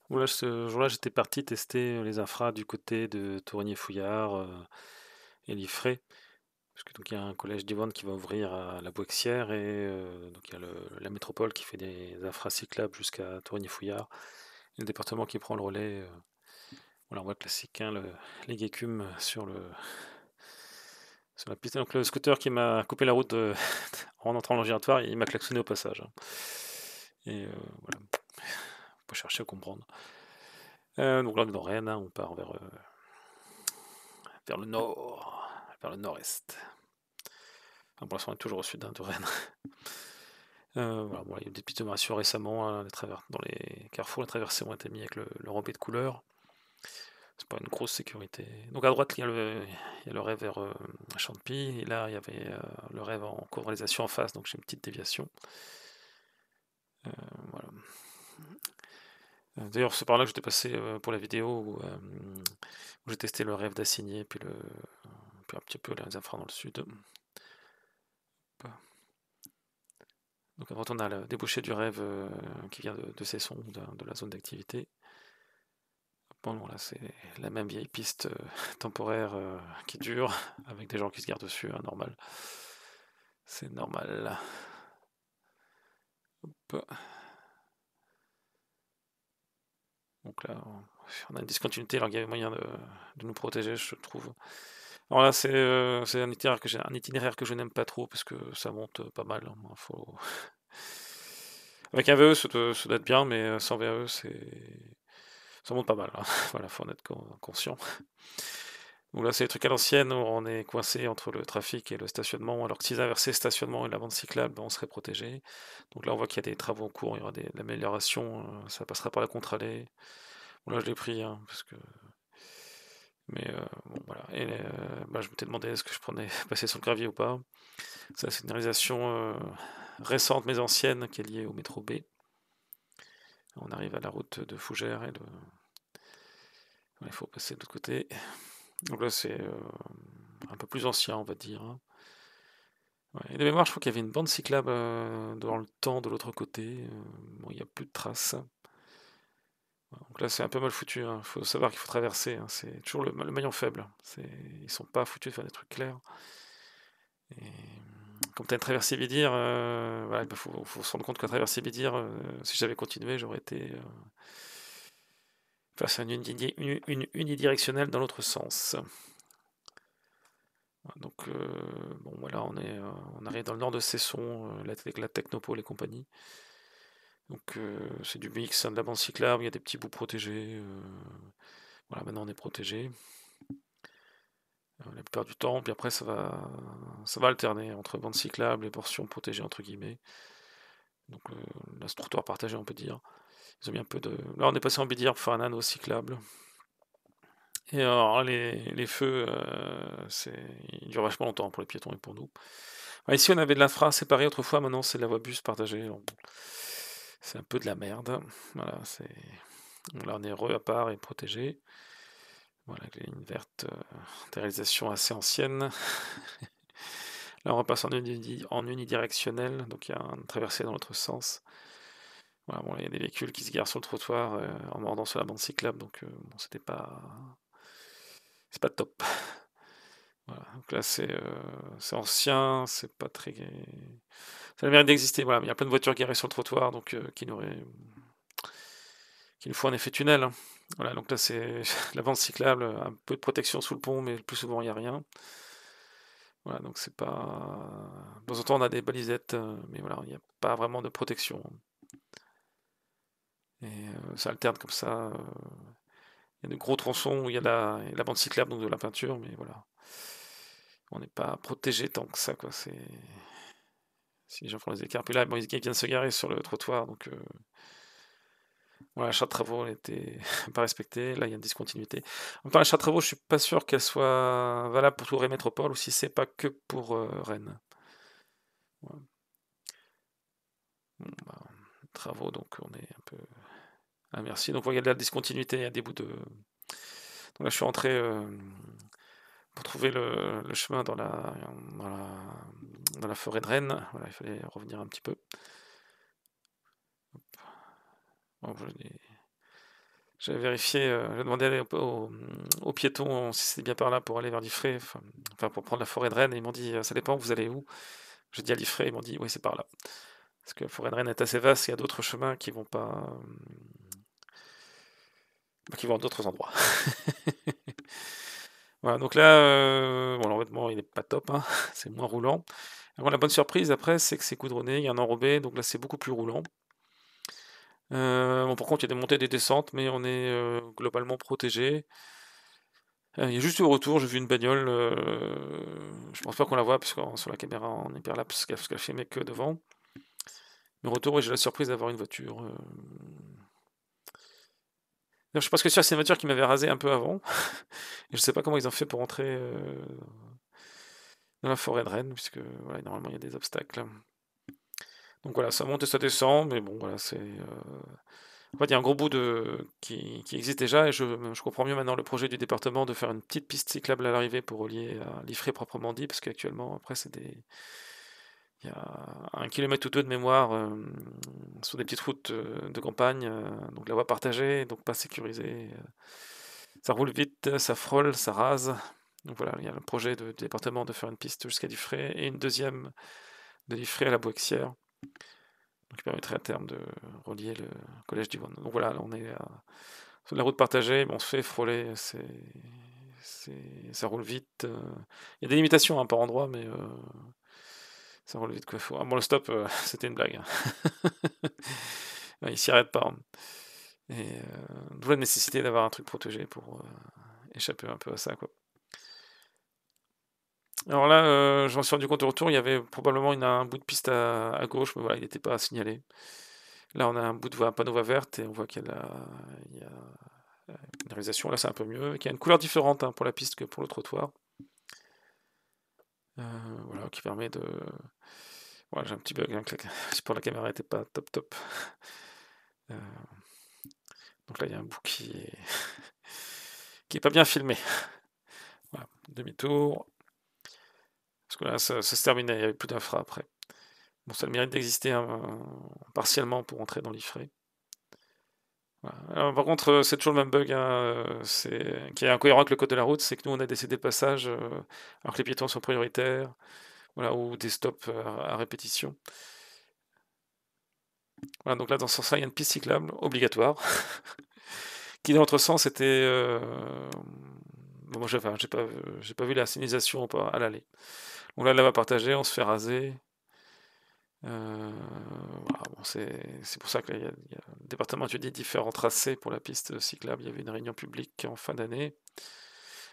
Voilà, ce jour-là, j'étais parti tester les infras du côté de Torigny-Fouillard et Liffré. Parce que donc il y a un collège d'Yvonne qui va ouvrir à la Bouexière et donc il y a la métropole qui fait des infras cyclables jusqu'à Torigny-Fouillard. Et le département qui prend le relais. Voilà, on voit classique, hein, les écumes sur la piste. Donc le scooter qui m'a coupé la route en entrant dans le giratoire, il m'a klaxonné au passage, hein. Et voilà, on peut chercher à comprendre. Donc là, on est dans Rennes, hein, on part vers le nord, vers le nord-est. Enfin, pour l'instant, on est toujours au sud, hein, de Rennes. Voilà, bon, il y a eu des petites améliorations récemment, hein, dans les carrefours, les traversées ont été mises avec le rempé de couleurs. C'est pas une grosse sécurité. Donc à droite, il y a le raid vers Champy, et là, il y avait le raid en cours de réalisation en face, donc j'ai une petite déviation. Voilà. D'ailleurs, c'est par là que j'étais passé pour la vidéo où j'ai testé le rêve d'assigner, puis un petit peu les infras dans le sud. Donc à droite, on a le débouché du rêve qui vient de Cesson, de la zone d'activité. Bon, voilà, c'est la même vieille piste temporaire qui dure, avec des gens qui se gardent dessus, hein, normal. C'est normal. Hop. Donc là, on a une discontinuité, alors il y avait moyen de nous protéger, je trouve. Alors là, c'est un itinéraire que je n'aime pas trop, parce que ça monte pas mal, hein. Avec un VE, ça doit être bien, mais sans VE, ça monte pas mal, hein. Voilà, faut en être conscient. Donc là, c'est les trucs à l'ancienne, où on est coincé entre le trafic et le stationnement, alors que s'ils inversaient le stationnement et la bande cyclable, ben, on serait protégé. Donc là, on voit qu'il y a des travaux en cours, il y aura de l'amélioration, ça passera par la contre-allée. Bon, là, je l'ai pris, hein, parce que... Mais bon, voilà. Et bah, je m'étais demandé est-ce que je prenais passer sur le gravier ou pas. C'est la signalisation récente mais ancienne qui est liée au métro B. On arrive à la route de Fougères et il faut passer de l'autre côté. Donc là, c'est un peu plus ancien, on va dire, hein. Ouais. Et de mémoire, je crois qu'il y avait une bande cyclable dans le temps de l'autre côté. Bon, il n'y a plus de traces. Donc là, c'est un peu mal foutu, hein. Il faut savoir qu'il faut traverser, hein. C'est toujours le maillon faible. Ils sont pas foutus de faire des trucs clairs. Et comme tu as une traversée Bidir, voilà, il faut se rendre compte qu'à traverser Bidir, si j'avais continué, j'aurais été face à une unidirectionnelle dans l'autre sens. Donc, bon, voilà, on arrive dans le nord de Cesson, avec la Technopole et compagnie. Donc, c'est du mix, hein, de la bande cyclable, il y a des petits bouts protégés. Voilà, maintenant on est protégé la plupart du temps, puis après ça va alterner entre bande cyclable et portions protégées entre guillemets. Donc là, ce trottoir partagé, on peut dire. Ils ont mis un peu de. Là, on est passé en bidière pour faire un anneau cyclable. Et alors, les feux, ils durent vachement longtemps pour les piétons et pour nous. Alors, ici, on avait de l'infra séparé autrefois, maintenant c'est de la voie bus partagée. C'est un peu de la merde. Voilà, là, on est à part et protégé. Voilà, avec les lignes vertes, des réalisations assez anciennes. Là, on repasse en unidirectionnel, donc il y a une traversée dans l'autre sens. Voilà, bon, il y a des véhicules qui se garent sur le trottoir en mordant sur la bande cyclable, donc bon, c'est pas top. Voilà, donc là, c'est ancien, c'est pas très. Ça a le mérite d'exister, voilà, mais il y a plein de voitures garées sur le trottoir, donc qui nous faut un effet tunnel, hein. Voilà, donc là, c'est la bande cyclable, un peu de protection sous le pont, mais le plus souvent, il n'y a rien. Voilà, donc c'est pas. De temps en temps, on a des balisettes, mais voilà, il n'y a pas vraiment de protection. Et ça alterne comme ça. Il y a de gros tronçons où il y a la bande cyclable, donc de la peinture, mais voilà. On n'est pas protégé tant que ça, quoi. Si les gens font les écarts. Puis là, bon, ils viennent de se garer sur le trottoir, donc voilà, l'achat de travaux n'était pas respecté. Là, il y a une discontinuité. En même temps, l'achat de travaux, je suis pas sûr qu'elle soit valable pour tout Rennes Métropole ou si c'est pas que pour Rennes. Voilà. Bon, bah, travaux, donc on est un peu. Ah, merci. Donc, il y a de la discontinuité, il y a des bouts de. Donc là, je suis rentré pour trouver le chemin dans la forêt de Rennes. Voilà, il fallait revenir un petit peu. Bon, J'avais vérifié, j'ai demandé aux piétons si c'était bien par là pour aller vers Liffré, enfin pour prendre la forêt de Rennes et ils m'ont dit: «Ça dépend, vous allez où?» J'ai dit: «À Liffré», ils m'ont dit: «Oui, c'est par là». Parce que la forêt de Rennes est assez vaste, il y a d'autres chemins qui vont pas, qui vont à d'autres endroits. Voilà, donc là, bon l'environnement il est pas top, hein, c'est moins roulant. Alors la bonne surprise après, c'est que c'est goudronné, il y a un enrobé, donc là c'est beaucoup plus roulant. Bon par contre il y a des montées et des descentes, mais on est, globalement protégé. Il y a juste au retour, j'ai vu une bagnole, je pense pas qu'on la voit parce que sur la caméra en hyperlapse, parce qu'elle filmait que devant. Mais au retour, oui, j'ai la surprise d'avoir une voiture, d'ailleurs, je suis presque sûr que c'est une voiture qui m'avait rasé un peu avant et je sais pas comment ils ont fait pour entrer, dans la forêt de Rennes puisque, voilà, normalement, il y a des obstacles. Donc voilà, ça monte et ça descend, mais bon, voilà, en fait, il y a un gros bout qui existe déjà et je comprends mieux maintenant le projet du département de faire une petite piste cyclable à l'arrivée pour relier à Liffré proprement dit, parce qu'actuellement, après, il y a 1 kilomètre ou 2 de mémoire, sur des petites routes, de campagne, donc la voie partagée, donc pas sécurisée, ça roule vite, ça frôle, ça rase. Donc voilà, il y a le projet du département de faire une piste jusqu'à Liffré et une deuxième de Liffré à la Bouexière, donc qui permettrait à terme de relier le collège d'Yvonne. Donc voilà, là on est sur la route partagée, mais on se fait frôler, ça roule vite, il y a des limitations, hein, par endroits, mais ça roule vite quoi. Bon le stop, c'était une blague, hein. Ouais, il s'y arrête pas, hein, et d'où la nécessité d'avoir un truc protégé pour, échapper un peu à ça, quoi. Alors là, je m'en suis rendu compte au retour, il y avait probablement un bout de piste à gauche, mais voilà, il n'était pas signalé. Là, on a un bout de voie, un panneau voie verte et on voit il y a une réalisation, là c'est un peu mieux, qui a une couleur différente, hein, pour la piste que pour le trottoir. Voilà, qui permet de... Voilà, j'ai un petit bug, hein, que le support de la caméra n'était pas top top. Euh, donc là, il y a un bout qui est pas bien filmé. Voilà, demi-tour. Parce que là, ça se terminait, il n'y avait plus d'infra après. Bon, ça a le mérite d'exister, hein, partiellement pour entrer dans l'IFRE. Voilà. Alors, par contre, c'est toujours le même bug, hein, qui est incohérent avec le code de la route, c'est que nous, on a décidé le passage alors que les piétons sont prioritaires, voilà, ou des stops à répétition. Voilà, donc là, dans ce sens-là, il y a une piste cyclable obligatoire, qui dans l'autre sens était... bon, moi, j'ai pas vu la signalisation à l'aller. Donc là, va partager, on se fait raser. Voilà, bon, c'est pour ça que le département étudie différents tracés pour la piste cyclable. Il y avait une réunion publique en fin d'année.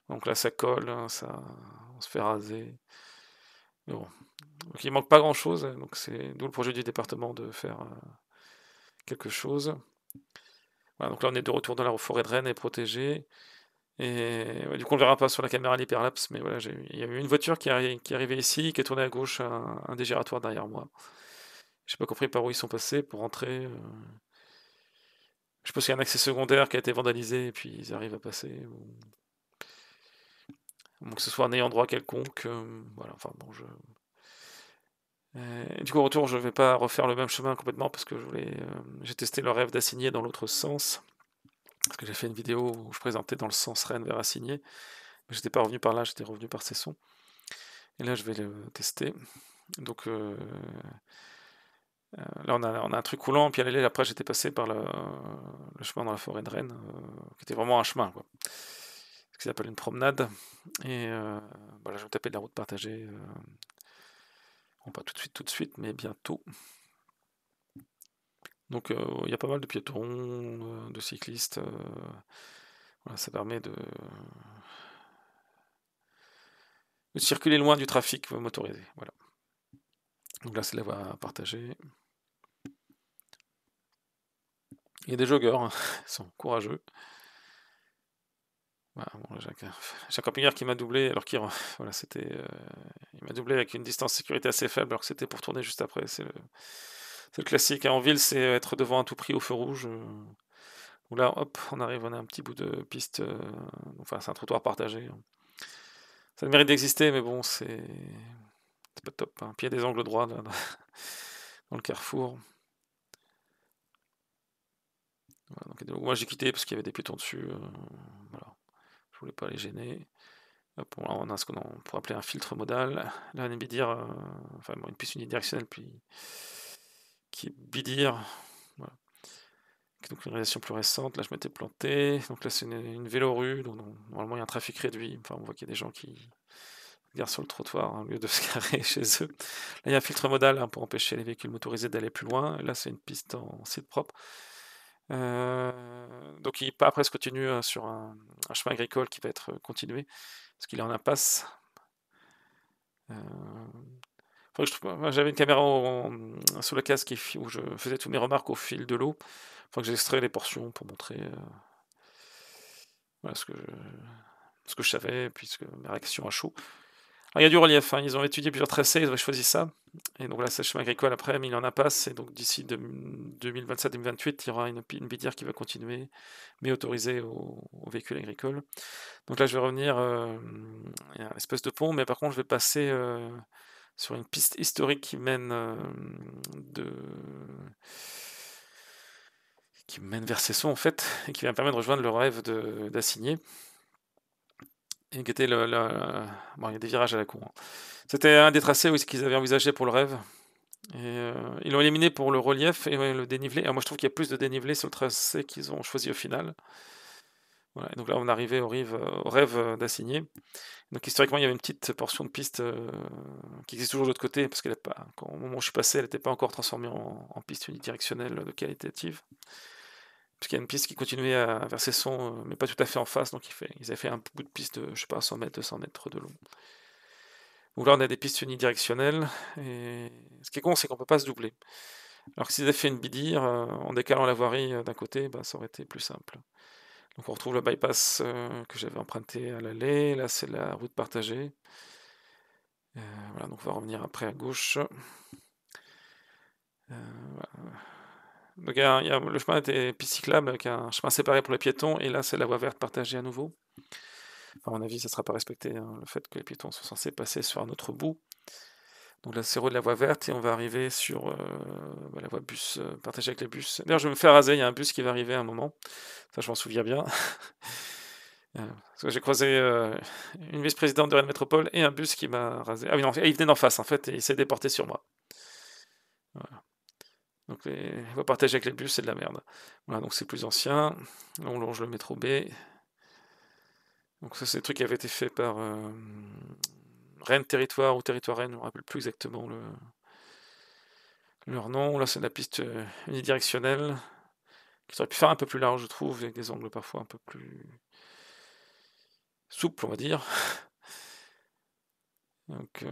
Donc là, ça colle, hein, on se fait raser. Mais bon, donc il manque pas grand-chose. Donc c'est d'où le projet du département de faire quelque chose. Voilà, donc là, on est de retour dans la forêt de Rennes et protégée. Et ouais, du coup, on le verra pas sur la caméra à l'hyperlapse, mais voilà, il y a eu une voiture qui est arrivée ici, qui est tournée à gauche, un des giratoires derrière moi. J'ai pas compris par où ils sont passés pour entrer. Je pense qu'il y a un accès secondaire qui a été vandalisé et puis ils arrivent à passer. Ou que ce soit un ayant droit quelconque. Voilà, enfin bon, du coup, au retour, je vais pas refaire le même chemin complètement parce que j'ai testé le rêve d'Assigné dans l'autre sens. Parce que j'ai fait une vidéo où je présentais dans le sens Rennes vers Assigné. Mais j'étais pas revenu par là, j'étais revenu par Cesson. Et là, je vais le tester. Donc là, on a un truc roulant, puis à l'aller, après, j'étais passé par le chemin dans la forêt de Rennes, qui était vraiment un chemin, quoi. Ce qu'ils appellent une promenade. Et voilà, je vais taper de la route partagée. Bon, pas tout de suite, mais bientôt. Donc il y a pas mal de piétons, de cyclistes. Voilà, ça permet de circuler loin du trafic motorisé. Voilà. Donc là, c'est la voie partagée. Il y a des joggeurs, hein, ils sont courageux. Voilà, bon, j'ai un camping-car qui m'a doublé alors qu'il voilà, il m'a doublé avec une distance de sécurité assez faible alors que c'était pour tourner juste après. C'est le classique, hein. En ville, c'est être devant à tout prix au feu rouge. Où là, hop, on arrive, on a un petit bout de piste. Enfin, c'est un trottoir partagé, hein. Ça a le mérite d'exister, mais bon, c'est pas top, hein. Puis il y a des angles droits dans le carrefour. Voilà, donc moi j'ai quitté parce qu'il y avait des piétons dessus, voilà. Je voulais pas les gêner. Hop, bon, là on a ce qu'on pourrait appeler un filtre modal. Là un bidir, enfin bon, une piste unidirectionnelle puis qui est bidir, voilà. Donc une réalisation plus récente, là je m'étais planté, donc là c'est une vélorue, donc normalement il y a un trafic réduit, enfin on voit qu'il y a des gens qui garent sur le trottoir, hein, au lieu de se garer chez eux. Là il y a un filtre modal, hein, pour empêcher les véhicules motorisés d'aller plus loin, et là c'est une piste en site propre. Donc il part presque continue, sur un chemin agricole qui va être continué, parce qu'il est en impasse. Faudrait que moi j'avais une caméra sur le casque où je faisais toutes mes remarques au fil de l'eau. Faudrait que j'extrais les portions pour montrer, voilà ce que je savais, puisque mes réactions à chaud. Alors il y a du relief, hein, ils ont étudié plusieurs tracés, ils ont choisi ça, et donc là c'est le chemin agricole après, mais il en a pas, et donc d'ici 2027-2028, il y aura une bidière qui va continuer, mais autorisée aux véhicules agricoles. Donc là je vais revenir, il y a une espèce de pont, mais par contre je vais passer sur une piste historique qui mène vers Cesson en fait, et qui va me permettre de rejoindre le rêve d'Assigné. Et qui était bon, il y a des virages à la con, hein. C'était un des tracés qu'ils avaient envisagé pour le rêve. Et ils l'ont éliminé pour le relief et ouais, le dénivelé. Alors moi je trouve qu'il y a plus de dénivelé sur le tracé qu'ils ont choisi au final. Voilà, et donc là on est arrivé au rêve d'Assigné. Donc historiquement il y avait une petite portion de piste qui existe toujours de l'autre côté, parce qu'elle est pas, au moment où je suis passé, elle n'était pas encore transformée en piste unidirectionnelle de qualitative. Parce qu'il y a une piste qui continuait vers Cesson, mais pas tout à fait en face, donc ils avaient fait un bout de piste de, je sais pas, 100 mètres, 200 mètres de long. Donc là, on a des pistes unidirectionnelles, et ce qui est con, c'est qu'on peut pas se doubler. Alors que s'ils avaient fait une bidir, en décalant la voirie d'un côté, bah, ça aurait été plus simple. Donc on retrouve le bypass que j'avais emprunté à l'aller, là c'est la route partagée. Voilà, donc on va revenir après à gauche. Voilà. Donc le chemin était piste cyclable avec un chemin séparé pour les piétons, et là c'est la voie verte partagée à nouveau. À mon avis, ça ne sera pas respecté, hein, le fait que les piétons sont censés passer sur un autre bout. Donc là, c'est de la voie verte, et on va arriver sur bah, la voie bus partagée avec les bus. D'ailleurs, je vais me faire raser, il y a un bus qui va arriver à un moment. Ça, je m'en souviens bien. Parce que j'ai croisé une vice-présidente de Rennes Métropole et un bus qui m'a rasé. Ah oui, non, il venait d'en face, en fait, et il s'est déporté sur moi. Voilà. Donc les voies partagées avec les bus, c'est de la merde. Voilà, donc c'est plus ancien. Là, on longe le métro B. Donc ça, c'est des trucs qui avaient été faits par Rennes Territoire ou Territoire Rennes, je ne me rappelle plus exactement leur nom. Là, c'est de la piste unidirectionnelle, qui aurait pu faire un peu plus large, je trouve, avec des angles parfois un peu plus souples, on va dire. Donc,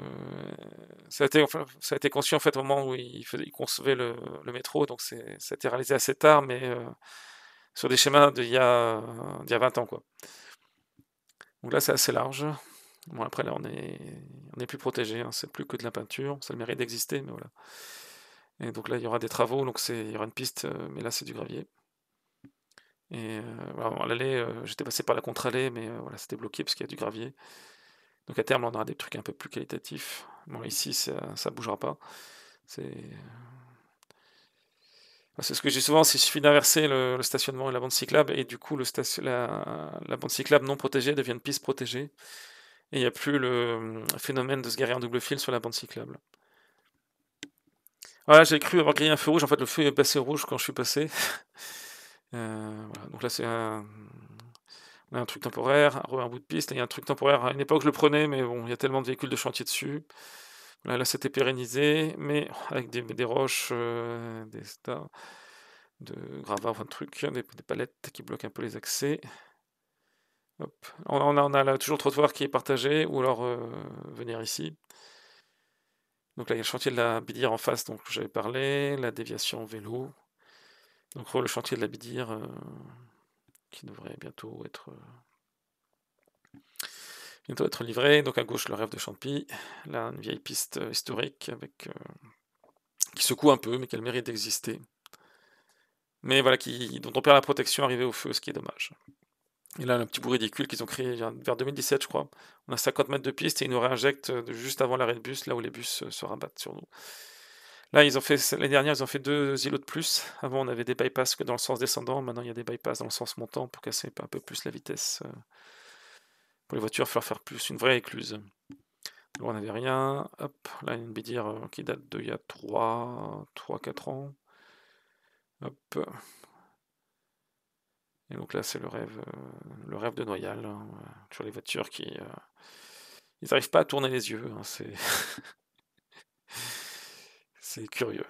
ça a été conçu en fait au moment où ils concevaient le métro, donc ça a été réalisé assez tard, mais sur des schémas d'il y a 20 ans, quoi. Donc là, c'est assez large. Bon, après, là, on est plus protégé, hein, c'est plus que de la peinture, ça a le mérite d'exister, mais voilà. Et donc là, il y aura des travaux, donc il y aura une piste, mais là, c'est du gravier. Et voilà, à l'aller, j'étais passé par la contre-allée, mais voilà, c'était bloqué parce qu'il y a du gravier. Donc à terme, on aura des trucs un peu plus qualitatifs. Bon, ici, ça bougera pas. C'est ce que j'ai souvent, c'est qu'il suffit d'inverser le stationnement et la bande cyclable, et du coup, la bande cyclable non protégée devient une piste protégée, et il n'y a plus le phénomène de se garer en double fil sur la bande cyclable. Voilà, j'ai cru avoir grillé un feu rouge, en fait, le feu est passé rouge quand je suis passé. Voilà, donc là, on a un truc temporaire, un bout de piste, et il y a un truc temporaire. À une époque, je le prenais, mais bon, il y a tellement de véhicules de chantier dessus. Là, c'était pérennisé, mais avec des roches, des tas de gravats, enfin de trucs, des palettes qui bloquent un peu les accès. Hop. On a là toujours le trottoir qui est partagé, ou alors venir ici. Donc là, il y a le chantier de la Bidière en face, donc j'avais parlé, la déviation vélo. Donc le chantier de la Bidière qui devrait bientôt être livré. Donc à gauche, le rêve de Champy. Là, une vieille piste historique avec qui secoue un peu, mais qui a le mérite d'exister. Mais voilà, dont on perd la protection arrivée au feu, ce qui est dommage. Et là, un petit bout ridicule qu'ils ont créé vers 2017, je crois. On a 50 mètres de piste et ils nous réinjectent juste avant l'arrêt de bus, là où les bus se rabattent sur nous. Là, ils ont fait l'année dernière, ils ont fait 2 îlots de plus. Avant, on avait des bypass que dans le sens descendant. Maintenant, il y a des bypass dans le sens montant pour casser un peu plus la vitesse. Pour les voitures, il va falloir faire plus une vraie écluse. Là, on n'avait rien. Hop, là, une bédière qui date d'il y a 3-4 ans. Hop. Et donc là, c'est le rêve de Noyal, hein, sur les voitures qui... ils n'arrivent pas à tourner les yeux, hein, c'est curieux.